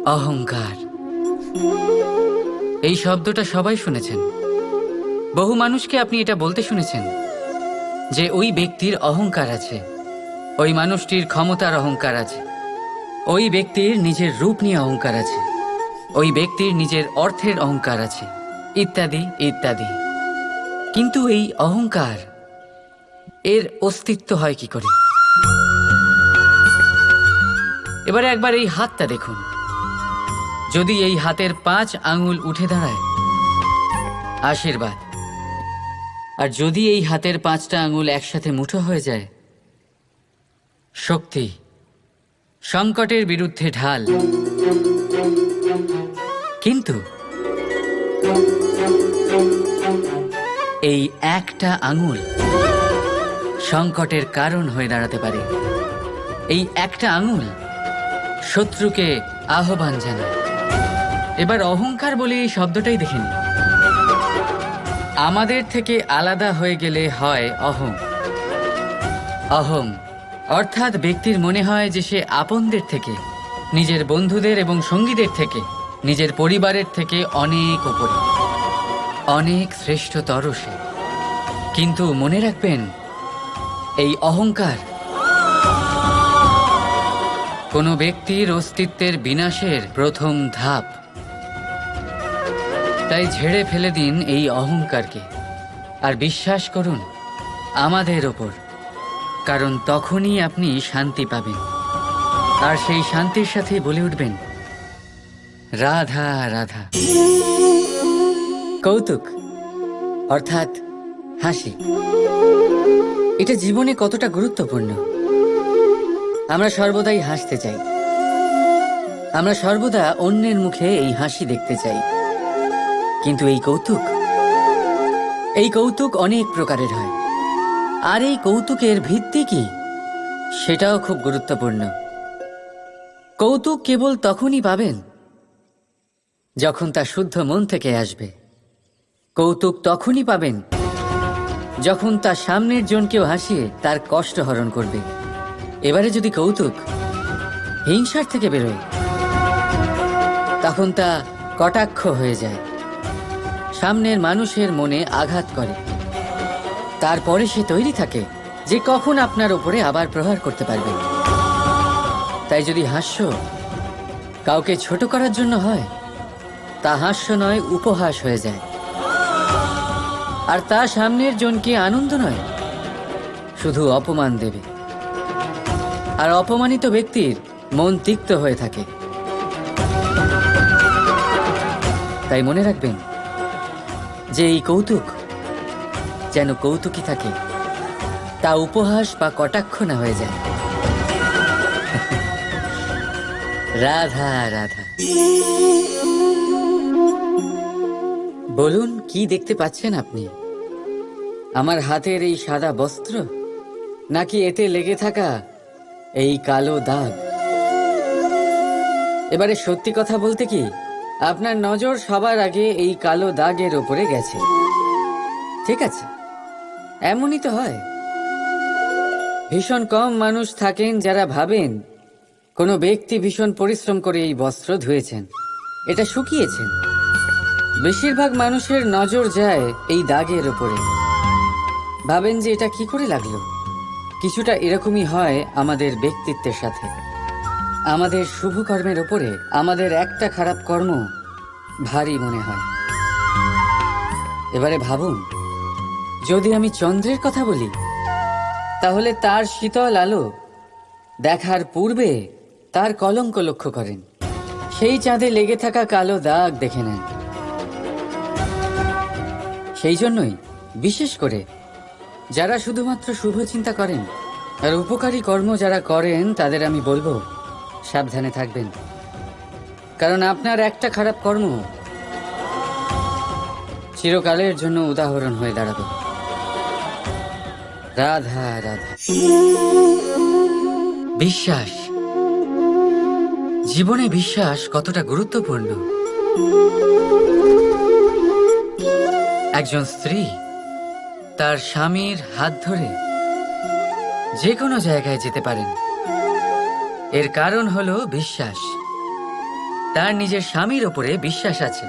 অহংকার, এই শব্দটা সবাই শুনেছেন। বহু মানুষকে আপনি এটা বলতে শুনেছেন যে ওই ব্যক্তির অহংকার আছে, ওই মানুষটির ক্ষমতার অহংকার আছে, ওই ব্যক্তির নিজের রূপ নিয়ে অহংকার আছে, ওই ব্যক্তির নিজের অর্থের অহংকার আছে, ইত্যাদি ইত্যাদি। কিন্তু এই অহংকার, এর অস্তিত্ব হয় কি করে? এবারে একবার এই হাতটা দেখুন। যদি এই হাতের 5 আঙুল উঠে দাঁড়ায়, আশীর্বাদ। আর যদি এই হাতের 5টা আঙুল একসাথে মুঠো হয়ে যায়, শক্তি, সংকটের বিরুদ্ধে ঢাল। কিন্তু এই একটা আঙুল সংকটের কারণ হয়ে দাঁড়াতে পারে। এই একটা আঙুল শত্রুকে আহ্বান জানায়। এবার অহংকার বলে এই শব্দটাই দেখে নিন। আমাদের থেকে আলাদা হয়ে গেলে হয় অহং। অহং অর্থাৎ ব্যক্তির মনে হয় যে সে আপনদের থেকে, নিজের বন্ধুদের এবং সঙ্গীদের থেকে, নিজের পরিবারের থেকে অনেক উপরে, অনেক শ্রেষ্ঠতর সে। কিন্তু মনে রাখবেন, এই অহংকার কোনো ব্যক্তির অস্তিত্বের বিনাশের প্রথম ধাপ। তাই ঝেড়ে ফেলে দিন এই অহংকারকে, আর বিশ্বাস করুন আমাদের ওপর, কারণ তখনই আপনি শান্তি পাবেন। আর সেই শান্তির সাথে বলে উঠবেন, রাধা রাধা। কৌতুক অর্থাৎ হাসি, এটা জীবনে কতটা গুরুত্বপূর্ণ। আমরা সর্বদাই হাসতে চাই, আমরা সর্বদা অন্যের মুখে এই হাসি দেখতে চাই। কিন্তু এই কৌতুক অনেক প্রকারের হয়। আর এই কৌতুকের ভিত্তি কি, সেটাও খুব গুরুত্বপূর্ণ। কৌতুক কেবল তখনই পাবেন যখন তা শুদ্ধ মন থেকে আসবে। কৌতুক তখনই পাবেন যখন তা সামনের জনকেও হাসিয়ে তার কষ্ট হরণ করবে। এবারে যদি কৌতুক হিংসার থেকে বেরোয়, তখন তা কটাক্ষ হয়ে যায়, সামনের মানুষের মনে আঘাত করে। তারপরে সে তৈরি থাকে যে কখন আপনার উপরে আবার প্রহার করতে পারবে। তাই যদি হাস্য কাউকে ছোট করার জন্য হয়, তা হাস্য নয়, উপহাস হয়ে যায়। আর তা সামনের জনকে আনন্দ নয়, শুধু অপমান দেবে। আর অপমানিত ব্যক্তির মন তিক্ত হয়ে থাকে। তাই মনে রাখবেন যে এই কৌতুক যেন কৌতুকই থাকে, তা উপহাস বা কটাক্ষ না হয়ে যায়। রাধা রাধা। বলুন, কি দেখতে পাচ্ছেন আপনি? আমার হাতের এই সাদা বস্ত্র, নাকি এতে লেগে থাকা এই কালো দাগ? এবারে সত্যি কথা বলতে কি, আপনার নজর সবার আগে এই কালো দাগের ওপরে গেছে। ঠিক আছে, এমনই তো হয়। ভীষণ কম মানুষ থাকেন যারা ভাবেন কোনো ব্যক্তি ভীষণ পরিশ্রম করে এই বস্ত্র ধুয়েছেন, এটা শুকিয়েছেন। বেশিরভাগ মানুষের নজর যায় এই দাগের ওপরে, ভাবেন যে এটা কি করে লাগলো। কিছুটা এরকমই হয় আমাদের ব্যক্তিত্বের সাথে। আমাদের শুভ কর্মের ওপরে আমাদের একটা খারাপ কর্ম ভারী মনে হয়। এবারে ভাবুন, যদি আমি চন্দ্রের কথা বলি, তাহলে তার শীতল আলো দেখার পূর্বে তার কলঙ্ক লক্ষ্য করেন, সেই চাঁদে লেগে থাকা কালো দাগ দেখে নেন। সেই জন্যই বিশেষ করে যারা শুধুমাত্র শুভ চিন্তা করেন আর উপকারী কর্ম যারা করেন, তাদের আমি বলবো সাবধানে থাকবেন। কারণ আপনার একটা খারাপ কর্ম চিরকালের জন্য উদাহরণ হয়ে দাঁড়াবে। রাধা রাধা। বিশ্বাস, জীবনে বিশ্বাস কতটা গুরুত্বপূর্ণ। একজন স্ত্রী তার স্বামীর হাত ধরে যে কোনো জায়গায় যেতে পারেন, এর কারণ হলো বিশ্বাস। তার নিজের স্বামীর ওপরে বিশ্বাস আছে।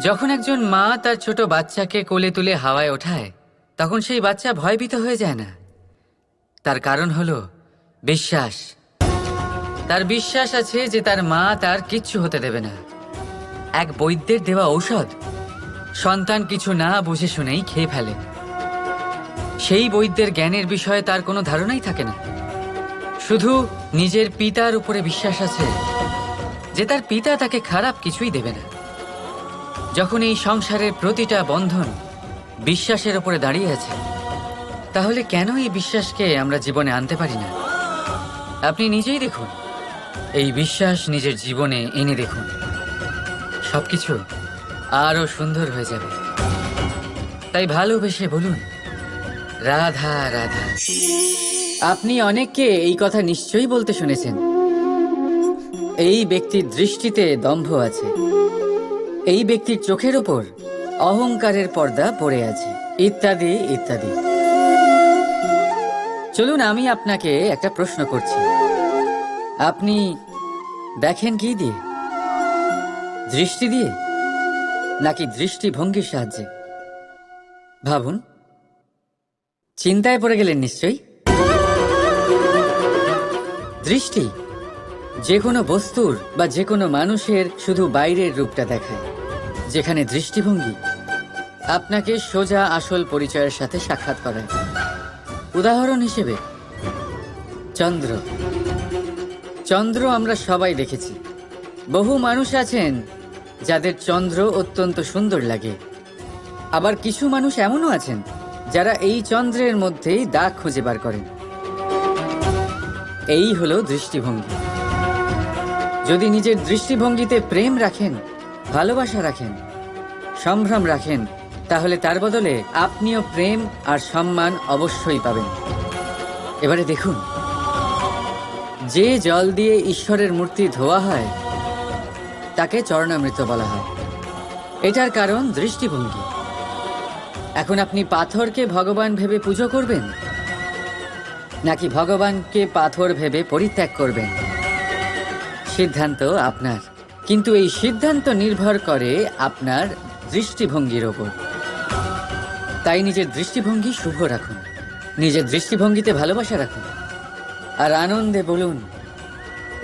যখন একজন মা তার ছোট বাচ্চাকে কোলে তুলে হাওয়ায় ওঠায়, তখন সেই বাচ্চা ভয়ভীত হয়ে যায় না। তার কারণ হলো বিশ্বাস। তার বিশ্বাস আছে যে তার মা তার কিচ্ছু হতে দেবে না। এক বৈদ্যের দেওয়া ঔষধ সন্তান কিছু না বুঝে শুনেই খেয়ে ফেলে। সেই বৈদ্যের জ্ঞানের বিষয়ে তার কোনো ধারণাই থাকে না। শুধু নিজের পিতার উপরে বিশ্বাস আছে যে তার পিতা তাকে খারাপ কিছুই দেবে না। যখন এই সংসারের প্রতিটা বন্ধন বিশ্বাসের উপরে দাঁড়িয়ে আছে, তাহলে কেন এই বিশ্বাসকে আমরা জীবনে আনতে পারি না? আপনি নিজেই দেখুন, এই বিশ্বাস নিজের জীবনে এনে দেখুন, সবকিছু আরো সুন্দর হয়ে যাবে। তাই ভালোবেসে বলুন, রাধা রাধা। আপনি অনেককে এই কথা নিশ্চয়ই বলতে শুনেছেন, এই ব্যক্তির দৃষ্টিতে দম্ভ আছে, এই ব্যক্তির চোখের ওপর অহংকারের পর্দা পড়ে আছে, ইত্যাদি ইত্যাদি। চলুন আমি আপনাকে একটা প্রশ্ন করছি, আপনি দেখেন কি দিয়ে? দৃষ্টি দিয়ে নাকি দৃষ্টিভঙ্গির সাহায্যে? ভাবুন। চিন্তায় পড়ে গেলেন নিশ্চয়ই। দৃষ্টি যে কোনো বস্তুর বা যে কোনো মানুষের শুধু বাইরের রূপটা দেখায়, যেখানে দৃষ্টিভঙ্গি আপনাকে সোজা আসল পরিচয়ের সাথে সাক্ষাৎ করায়। উদাহরণ হিসেবে চন্দ্র। চন্দ্র আমরা সবাই দেখেছি। বহু মানুষ আছেন যাদের চন্দ্র অত্যন্ত সুন্দর লাগে, আবার কিছু মানুষ এমনও আছেন যারা এই চন্দ্রের মধ্যেই দাগ খুঁজে বার করেন। এই হলো দৃষ্টিভঙ্গি। যদি নিজের দৃষ্টিভঙ্গিতে প্রেম রাখেন, ভালোবাসা রাখেন, সম্ভ্রম রাখেন, তাহলে তার বদলে আপনিও প্রেম আর সম্মান অবশ্যই পাবেন। এবারে দেখুন, যে জল দিয়ে ঈশ্বরের মূর্তি ধোয়া হয় তাকে চরণামৃত বলা হয়। এটার কারণ দৃষ্টিভঙ্গি। এখন আপনি পাথরকে ভগবান ভেবে পুজো করবেন নাকি ভগবানকে পাথর ভেবে পরিত্যাগ করবেন? সিদ্ধান্ত আপনার, কিন্তু এই সিদ্ধান্ত নির্ভর করে আপনার দৃষ্টিভঙ্গির ওপর। তাই নিজের দৃষ্টিভঙ্গি শুভ রাখুন, নিজের দৃষ্টিভঙ্গিতে ভালোবাসা রাখুন, আর আনন্দে বলুন,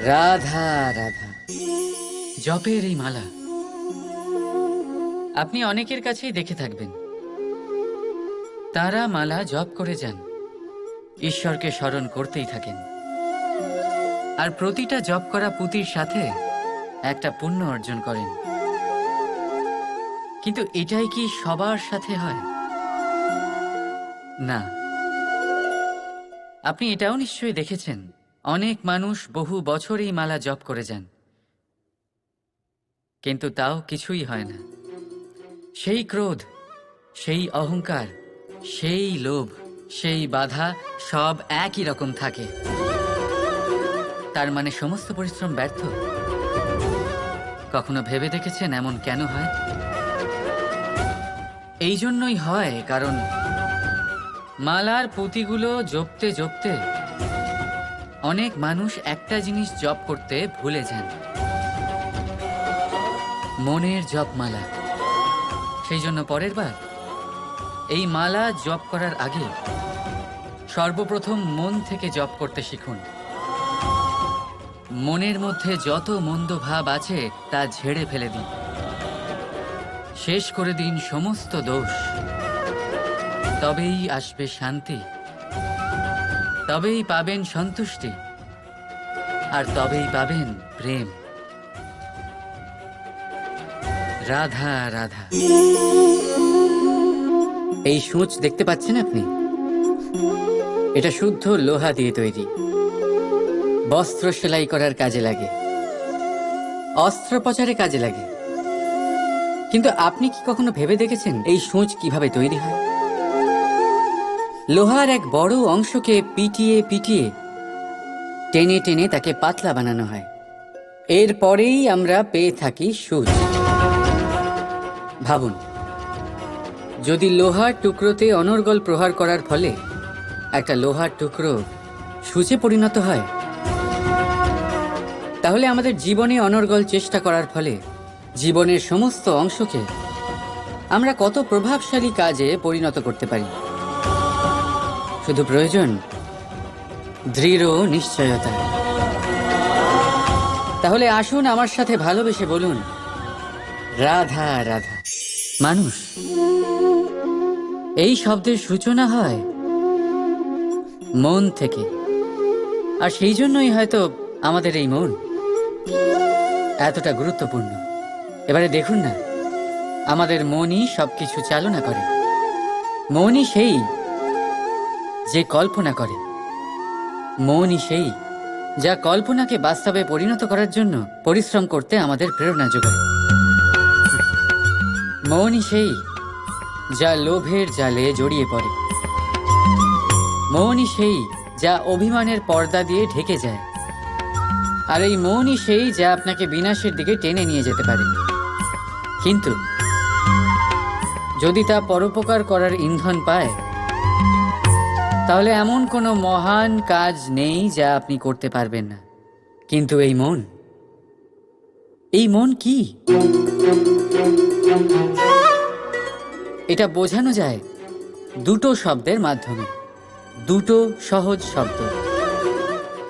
রাধা রাধা। জপের এই মালা আপনি অনেকের কাছেই দেখে থাকবেন। তারা মালা জপ করে যান, ঈশ্বরকে স্মরণ করতেই থাকেন, আর প্রতিটা জপ করা পুঁতির সাথে একটা পুণ্য অর্জন করেন। কিন্তু এটাই কি সবার সাথে হয়? না। আপনি এটাও নিশ্চয়ই দেখেছেন, অনেক মানুষ বহু বছর এই মালা জপ করে যান, কিন্তু তাও কিছুই হয় না। সেই ক্রোধ, সেই অহংকার, সেই লোভ, সেই বাধা সব একই রকম থাকে। তার মানে সমস্ত পরিশ্রম ব্যর্থ। কখনো ভেবে দেখেছেন এমন কেন হয়? এই জন্যই হয় কারণ মালার পুঁতিগুলো জপতে জপতে অনেক মানুষ একটা জিনিস জপ করতে ভুলে যান, মনের জপমালা। সেই জন্য পরের বার এই মালা জপ করার আগে সর্বপ্রথম মন থেকে জপ করতে শিখুন। মনের মধ্যে যত মন্দ ভাব আছে তা ঝেড়ে ফেলে দিন, শেষ করে দিন সমস্ত দোষ। তবেই আসবে শান্তি, তবেই পাবেন সন্তুষ্টি, আর তবেই পাবেন প্রেম। রাধা রাধা। এই সূঁচ দেখতে পাচ্ছেন আপনি? এটা শুদ্ধ লোহা দিয়ে তৈরি, বস্ত্র সেলাই করার কাজে লাগে, অস্ত্রোপচারে কাজে লাগে। কিন্তু আপনি কি কখনো ভেবে দেখেছেন এই সূঁচ কিভাবে তৈরি হয়? লোহার এক বড় অংশকে পিটিয়ে পিটিয়ে টেনে টেনে তাকে পাতলা বানানো হয়। এরপরেই আমরা পেয়ে থাকি সূঁচ। ভাবুন, যদি লোহার টুকরোতে অনর্গল প্রহার করার ফলে একটা লোহার টুকরো সূঁচে পরিণত হয়, তাহলে আমাদের জীবনে অনর্গল চেষ্টা করার ফলে জীবনের সমস্ত অংশকে আমরা কত প্রভাবশালী কাজে পরিণত করতে পারি। শুধু প্রয়োজন দৃঢ় নিশ্চয়তা। তাহলে আসুন আমার সাথে ভালোবেসে বলুন, রাধা রাধা। মানুষ, এই শব্দের সূচনা হয় মন থেকে, আর সেই জন্যই হয়তো আমাদের এই মন এতটা গুরুত্বপূর্ণ। এবারে দেখুন না, আমাদের মনই সবকিছু চালনা করে। মনই সেই যে কল্পনা করে, মনই সেই যা কল্পনাকে বাস্তবে পরিণত করার জন্য পরিশ্রম করতে আমাদের প্রেরণা যোগায়। মনই সেই যা লোভের জালে জড়িয়ে পড়ে। মনই সেই যা অভিমানের পর্দা দিয়ে ঢেকে যায়। আর এই মনই সেই যা আপনাকে বিনাশের দিকে টেনে নিয়ে যেতে পারে। কিন্তু যদি তা পরোপকার করার ইন্ধন পায়, তাহলে এমন কোনো মহান কাজ নেই যা আপনি করতে পারবেন না। কিন্তু এই মন কি? এটা বোঝানো যায় দুটো শব্দের মাধ্যমে, দুটো সহজ শব্দ।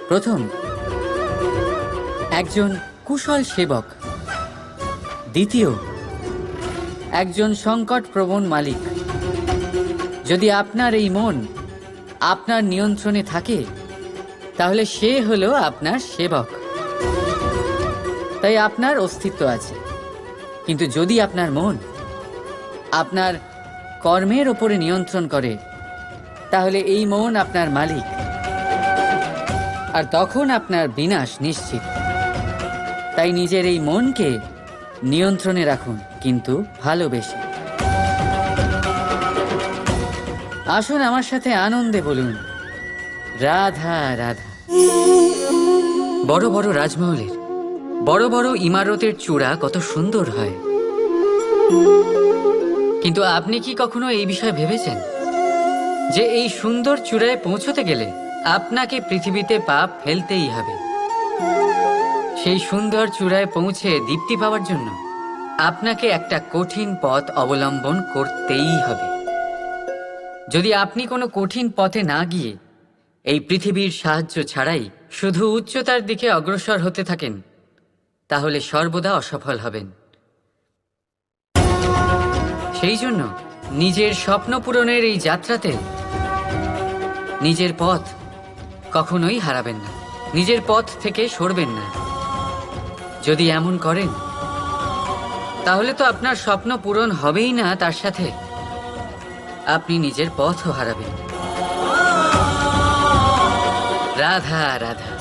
প্রথম, একজন কুশল সেবক। দ্বিতীয়, একজন সংকটপ্রবণ মালিক। যদি আপনার এই মন আপনার নিয়ন্ত্রণে থাকে, তাহলে সে হলো আপনার সেবক। তাই আপনার অস্তিত্ব আছে। কিন্তু যদি আপনার মন আপনার কর্মের ওপরে নিয়ন্ত্রণ করে, তাহলে এই মন আপনার মালিক, আর তখন আপনার বিনাশ নিশ্চিত। তাই নিজের এই মনকে নিয়ন্ত্রণে রাখুন, কিন্তু ভালোবেসে। আসুন আমার সাথে আনন্দে বলুন, রাধা রাধা। বড় বড় রাজমহলের বড় বড় ইমারতের চূড়া কত সুন্দর হয়, কিন্তু আপনি কি কখনো এই বিষয়ে ভেবেছেন যে এই সুন্দর চূড়ায় পৌঁছতে গেলে আপনাকে পৃথিবীতে পা ফেলতেই হবে? সেই সুন্দর চূড়ায় পৌঁছে দীপ্তি পাওয়ার জন্য আপনাকে একটা কঠিন পথ অবলম্বন করতেই হবে। যদি আপনি কোনো কঠিন পথে না গিয়ে এই পৃথিবীর সাহায্য ছাড়াই শুধু উচ্চতার দিকে অগ্রসর হতে থাকেন, তাহলে সর্বদা অসফল হবেন। সেই জন্য নিজের স্বপ্ন পূরণের এই যাত্রাতে নিজের পথ কখনোই হারাবেন না, নিজের পথ থেকে সরবেন না। যদি এমন করেন, তাহলে তো আপনার স্বপ্ন পূরণ হবেই না, তার সাথে আপনি নিজের পথও হারাবেন। রাধা রাধা।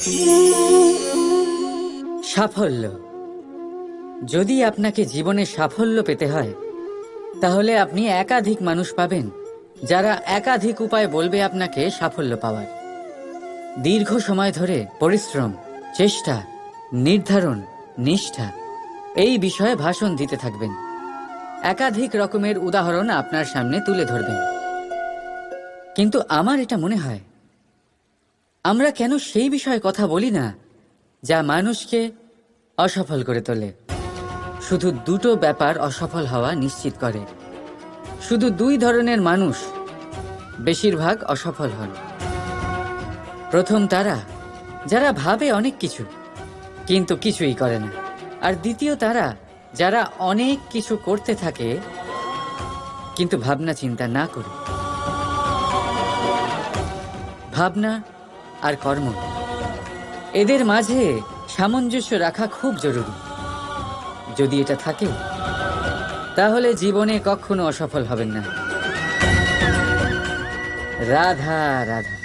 সাফল্য। যদি আপনাকে জীবনে সাফল্য পেতে হয়, তাহলে আপনি একাধিক মানুষ পাবেন যারা একাধিক উপায় বলবে আপনাকে সাফল্য পাওয়ার। দীর্ঘ সময় ধরে পরিশ্রম, চেষ্টা, নির্ধারণ, নিষ্ঠা এই বিষয়ে ভাষণ দিতে থাকবেন। একাধিক রকমের উদাহরণ আপনার সামনে তুলে ধরবেন। কিন্তু আমার এটা মনে হয়, আমরা কেন সেই বিষয়ে কথা বলি না যা মানুষকে অসফল করে তোলে? শুধু দুটো ব্যাপার অসফল হওয়া নিশ্চিত করে। শুধু দুই ধরনের মানুষ বেশিরভাগ অসফল হন। প্রথম তারা যারা ভাবে অনেক কিছু কিন্তু কিছুই করে না, আর দ্বিতীয় তারা যারা অনেক কিছু করতে থাকে কিন্তু ভাবনা চিন্তা না করে। ভাবনা আর কর্ম, এদের মাঝে সামঞ্জস্য রাখা খুব জরুরি। যদি এটা থাকে, তাহলে জীবনে কখনো অসফল হবেন না। রাধা রাধা।